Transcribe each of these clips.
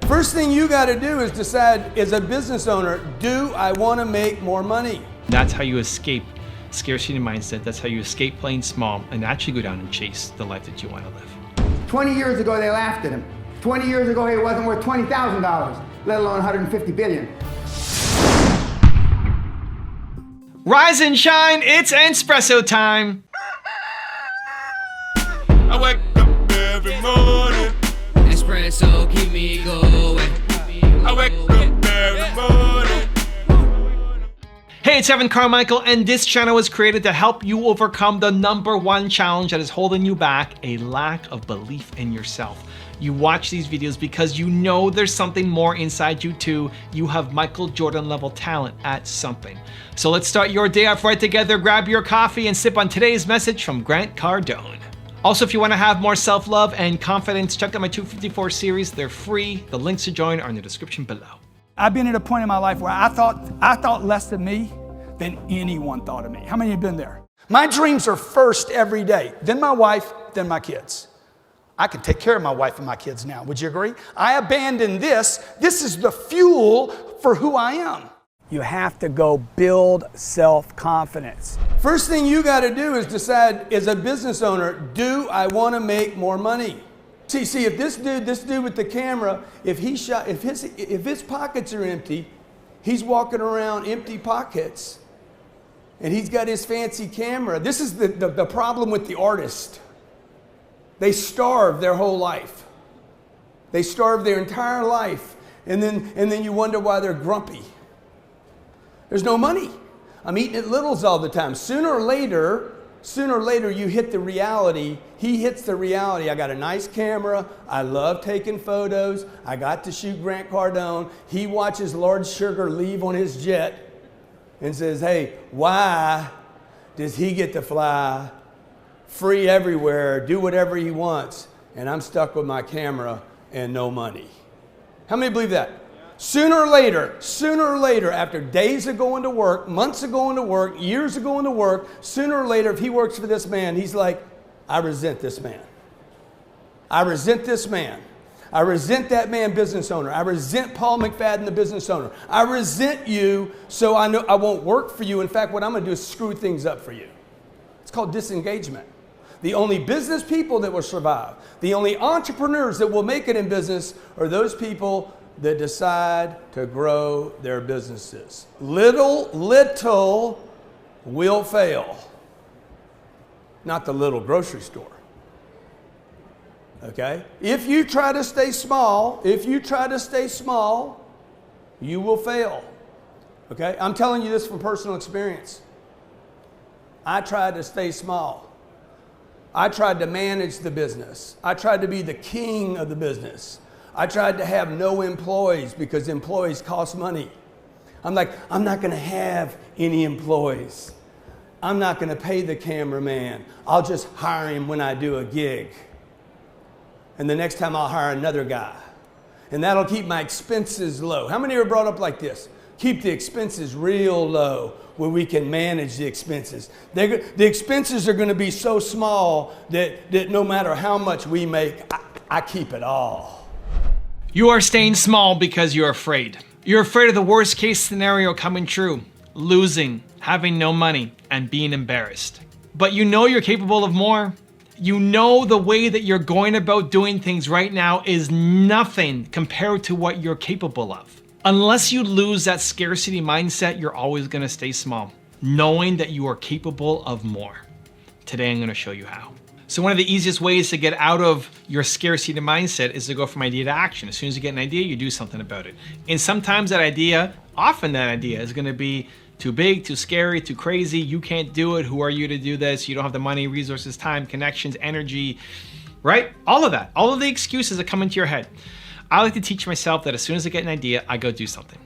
First thing you got to do is decide, as a business owner, do I want to make more money? That's how you escape scarcity mindset. That's how you escape playing small and actually go down and chase the life that you want to live. 20 years ago, they laughed at him. 20 years ago, he wasn't worth $20,000, let alone $150 billion. Rise and shine, it's Entspresso time. I wake up every morning. Espresso keep me going. I wake up every morning. Hey, it's Carmichael, and this channel was created to help you overcome the #1 challenge that is holding you back, a lack of belief in yourself. You watch these videos because you know there's something more inside you too. You have Michael Jordan level talent at something. So let's start your day off right together. Grab your coffee and sip on today's message from Grant Cardone. Also, if you want to have more self-love and confidence, check out my 254 series. They're free. The links to join are in the description below. I've been at a point in my life where I thought less of me than anyone thought of me. How many of you have been there? My dreams are first every day, then my wife, then my kids. I can take care of my wife and my kids now. Would you agree? I abandoned this. This is the fuel for who I am. You have to go build self-confidence. First thing you got to do is decide, as a business owner, do I want to make more money? See, if this dude with the camera, if his pockets are empty, he's walking around empty pockets, and he's got his fancy camera. This is the problem with the artist. They starve their whole life. They starve their entire life, and then you wonder why they're grumpy. There's no money. I'm eating at Little's all the time. Sooner or later, you hit the reality. He hits the reality. I got a nice camera. I love taking photos. I got to shoot Grant Cardone. He watches Lord Sugar leave on his jet and says, hey, why does he get to fly free everywhere, do whatever he wants, and I'm stuck with my camera and no money? How many believe that? Sooner or later, after days of going to work, months of going to work, years of going to work, sooner or later, if he works for this man, he's like, I resent this man. I resent this man. I resent that man, business owner. I resent Paul McFadden, the business owner. I resent you, so I know I won't work for you. In fact, what I'm going to do is screw things up for you. It's called disengagement. The only business people that will survive, the only entrepreneurs that will make it in business are those people that decide to grow their businesses. Little will fail. Not the little grocery store. Okay? If you try to stay small, you will fail. Okay? I'm telling you this from personal experience. I tried to stay small. I tried to manage the business. I tried to be the king of the business. I tried to have no employees because employees cost money. I'm like, I'm not going to have any employees. I'm not going to pay the cameraman. I'll just hire him when I do a gig. And the next time I'll hire another guy. And that'll keep my expenses low. How many are brought up like this? Keep the expenses real low where we can manage the expenses. The expenses are going to be so small that no matter how much we make, I keep it all. You are staying small because you're afraid. You're afraid of the worst case scenario coming true, losing, having no money, and being embarrassed. But you know you're capable of more. You know the way that you're going about doing things right now is nothing compared to what you're capable of. Unless you lose that scarcity mindset, you're always going to stay small, knowing that you are capable of more. Today I'm going to show you how. So one of the easiest ways to get out of your scarcity mindset is to go from idea to action. As soon as you get an idea, you do something about it. And sometimes often that idea is going to be too big, too scary, too crazy. You can't do it. Who are you to do this? You don't have the money, resources, time, connections, energy, right? All of that, all of the excuses that come into your head. I like to teach myself that as soon as I get an idea, I go do something.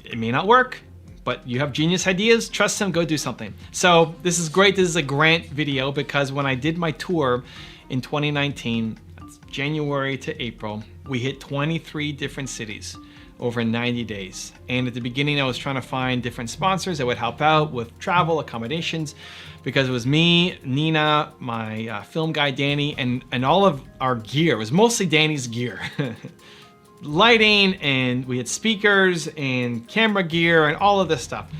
It may not work, but you have genius ideas, trust them, go do something. So this is great. This is a Grant video because when I did my tour in 2019, that's January to April, we hit 23 different cities over 90 days. And at the beginning, I was trying to find different sponsors that would help out with travel, accommodations, because it was me, Nina, my film guy, Danny, and all of our gear. It was mostly Danny's gear. lighting, and we had speakers and camera gear and all of this stuff.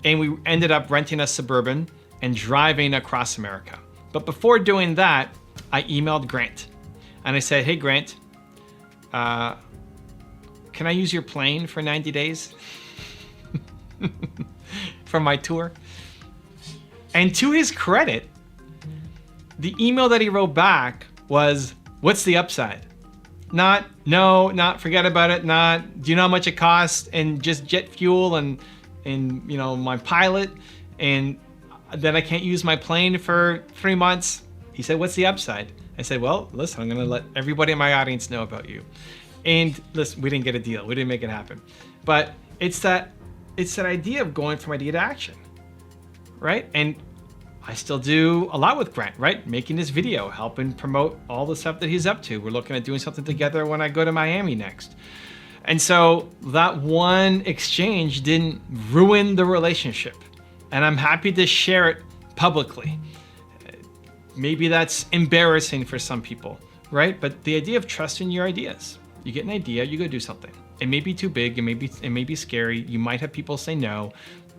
And we ended up renting a Suburban and driving across America. But before doing that, I emailed Grant and I said, hey Grant, can I use your plane for 90 days for my tour? And to his credit, the email that he wrote back was, what's the upside? Not, no, not forget about it, not, do you know how much it costs, and just jet fuel and you know, my pilot, and then I can't use my plane for 3 months. He said, what's the upside? I said, well, listen, I'm gonna let everybody in my audience know about you. And listen, we didn't get a deal, we didn't make it happen. But it's that idea of going from idea to action, right? And I still do a lot with Grant, right? Making this video, helping promote all the stuff that he's up to. We're looking at doing something together when I go to Miami next. And so that one exchange didn't ruin the relationship. And I'm happy to share it publicly. Maybe that's embarrassing for some people, right? But the idea of trusting your ideas. You get an idea, you go do something. It may be too big, it may be scary. You might have people say no.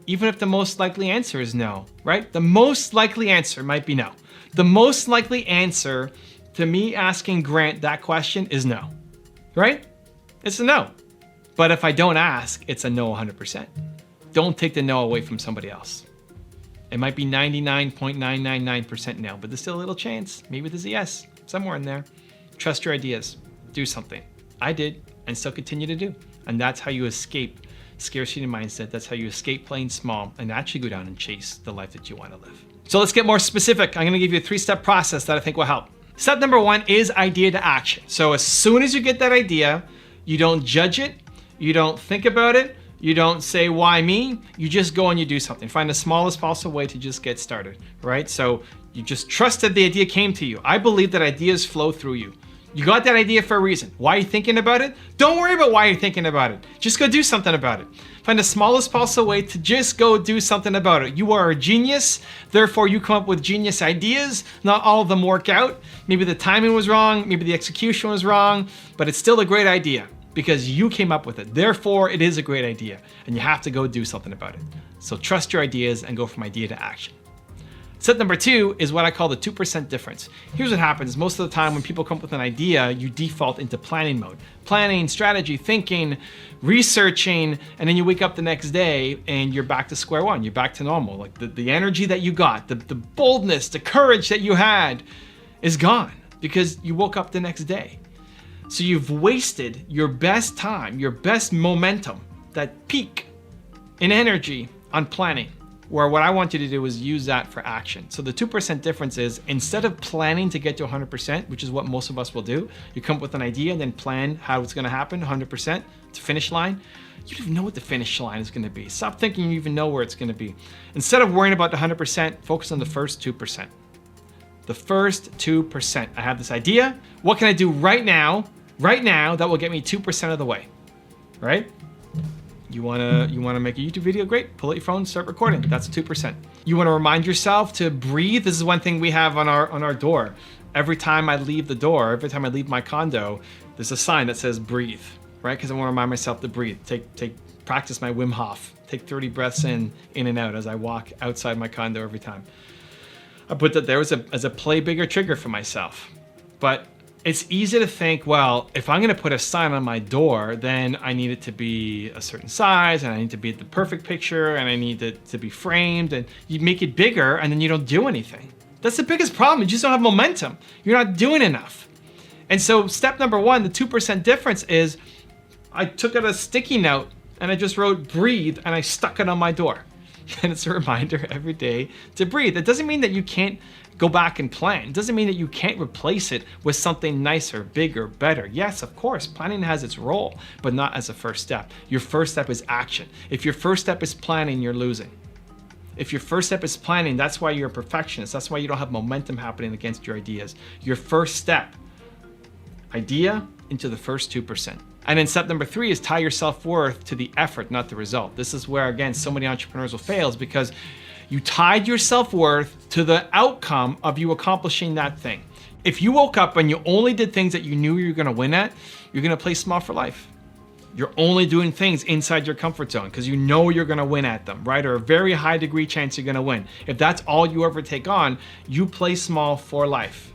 Even if the most likely answer is no, right? The most likely answer might be no. The most likely answer to me asking Grant that question is no, right? It's a no. But if I don't ask, it's a no 100%. Don't take the no away from somebody else. It might be 99.999% no, but there's still a little chance. Maybe there's a yes somewhere in there. Trust your ideas. Do something. I did and still continue to do. And that's how you escape scarcity mindset. That's how you escape playing small and actually go down and chase the life that you want to live. So let's get more specific. I'm going to give you a 3-step process that I think will help. Step number 1 is idea to action. So as soon as you get that idea, you don't judge it. You don't think about it. You don't say, why me? You just go and you do something. Find the smallest possible way to just get started, right? So you just trust that the idea came to you. I believe that ideas flow through you. You got that idea for a reason. Why are you thinking about it? Don't worry about why you're thinking about it. Just go do something about it. Find the smallest possible way to just go do something about it. You are a genius, therefore you come up with genius ideas. Not all of them work out. Maybe the timing was wrong, maybe the execution was wrong, but it's still a great idea because you came up with it. Therefore, it is a great idea and you have to go do something about it. So trust your ideas and go from idea to action. Step number 2 is what I call the 2% difference. Here's what happens. Most of the time when people come up with an idea, you default into planning mode. Planning, strategy, thinking, researching, and then you wake up the next day and you're back to square one. You're back to normal. Like the energy that you got, the boldness, the courage that you had is gone because you woke up the next day. So you've wasted your best time, your best momentum, that peak in energy on planning. Where what I want you to do is use that for action. So the 2% difference is instead of planning to get to 100%, which is what most of us will do, you come up with an idea and then plan how it's gonna happen 100% to finish line. You don't even know what the finish line is gonna be. Stop thinking you even know where it's gonna be. Instead of worrying about the 100%, focus on the first 2%. The first 2%. I have this idea. What can I do right now that will get me 2% of the way, right? You wanna make a YouTube video? Great, pull out your phone, start recording. That's 2%. You wanna remind yourself to breathe. This is one thing we have on our door. Every time I leave the door, every time I leave my condo, there's a sign that says breathe, right? Because I wanna remind myself to breathe. Practice my Wim Hof. Take 30 breaths in and out as I walk outside my condo every time. I put that there as a play bigger trigger for myself. But it's easy to think, well, if I'm gonna put a sign on my door, then I need it to be a certain size and I need to be the perfect picture and I need it to be framed, and you make it bigger and then you don't do anything. That's the biggest problem, you just don't have momentum. You're not doing enough. And so step number 1, the 2% difference is I took out a sticky note and I just wrote breathe and I stuck it on my door. And it's a reminder every day to breathe. It doesn't mean that you can't go back and plan. It doesn't mean that you can't replace it with something nicer, bigger, better. Yes, of course, planning has its role, but not as a first step. Your first step is action. If your first step is planning, you're losing. If your first step is planning, that's why you're a perfectionist. That's why you don't have momentum happening against your ideas. Your first step, idea into the first 2%. And then step number 3 is tie your self-worth to the effort, not the result. This is where, again, so many entrepreneurs will fail, is because you tied your self-worth to the outcome of you accomplishing that thing. If you woke up and you only did things that you knew you were gonna win at, you're gonna play small for life. You're only doing things inside your comfort zone because you know you're gonna win at them, right? Or a very high degree chance you're gonna win. If that's all you ever take on, you play small for life.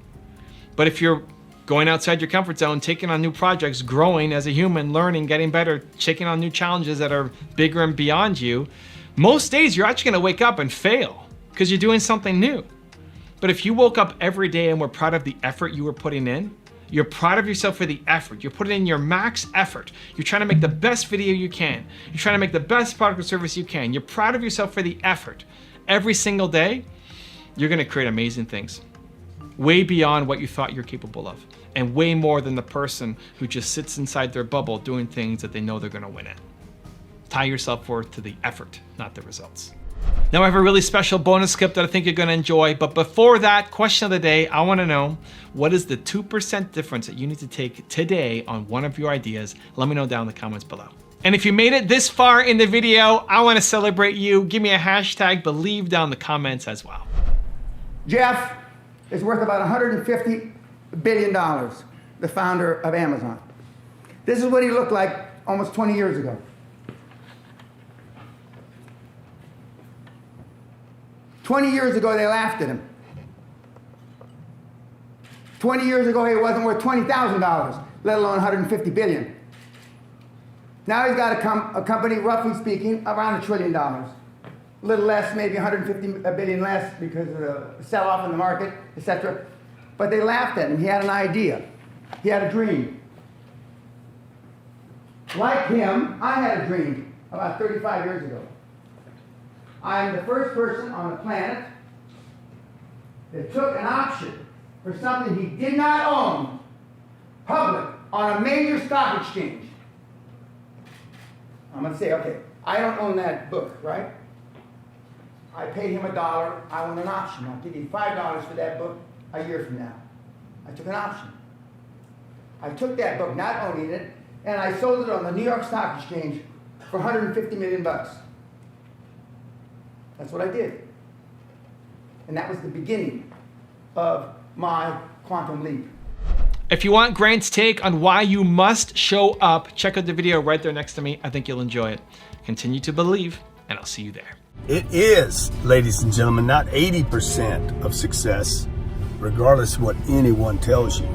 But if you're going outside your comfort zone, taking on new projects, growing as a human, learning, getting better, taking on new challenges that are bigger and beyond you, most days you're actually gonna wake up and fail because you're doing something new. But if you woke up every day and were proud of the effort you were putting in, you're proud of yourself for the effort, you're putting in your max effort, you're trying to make the best video you can, you're trying to make the best product or service you can, you're proud of yourself for the effort every single day, you're gonna create amazing things. Way beyond what you thought you're capable of, and way more than the person who just sits inside their bubble doing things that they know they're gonna win at. Tie your self-worth to the effort, not the results. Now I have a really special bonus clip that I think you're gonna enjoy, but before that, question of the day, I wanna know, what is the 2% difference that you need to take today on one of your ideas? Let me know down in the comments below. And if you made it this far in the video, I wanna celebrate you. Give me a hashtag believe down in the comments as well. Jeff is worth about $150 billion, the founder of Amazon. This is what he looked like almost 20 years ago. 20 years ago, they laughed at him. 20 years ago, he wasn't worth $20,000, let alone $150 billion. Now he's got a company, roughly speaking, around $1 trillion. A little less, maybe $150 billion less because of the sell-off in the market, etc. But they laughed at him. He had an idea. He had a dream. Like him, I had a dream about 35 years ago. I am the first person on the planet that took an option for something he did not own, public, on a major stock exchange. I'm going to say, okay, I don't own that book, right? I paid him $1. I own an option. I'll give you $5 for that book a year from now. I took an option. I took that book, not owning it, and I sold it on the New York Stock Exchange for $150 million. That's what I did. And that was the beginning of my quantum leap. If you want Grant's take on why you must show up, check out the video right there next to me. I think you'll enjoy it. Continue to believe, and I'll see you there. It is, ladies and gentlemen, not 80% of success, regardless of what anyone tells you.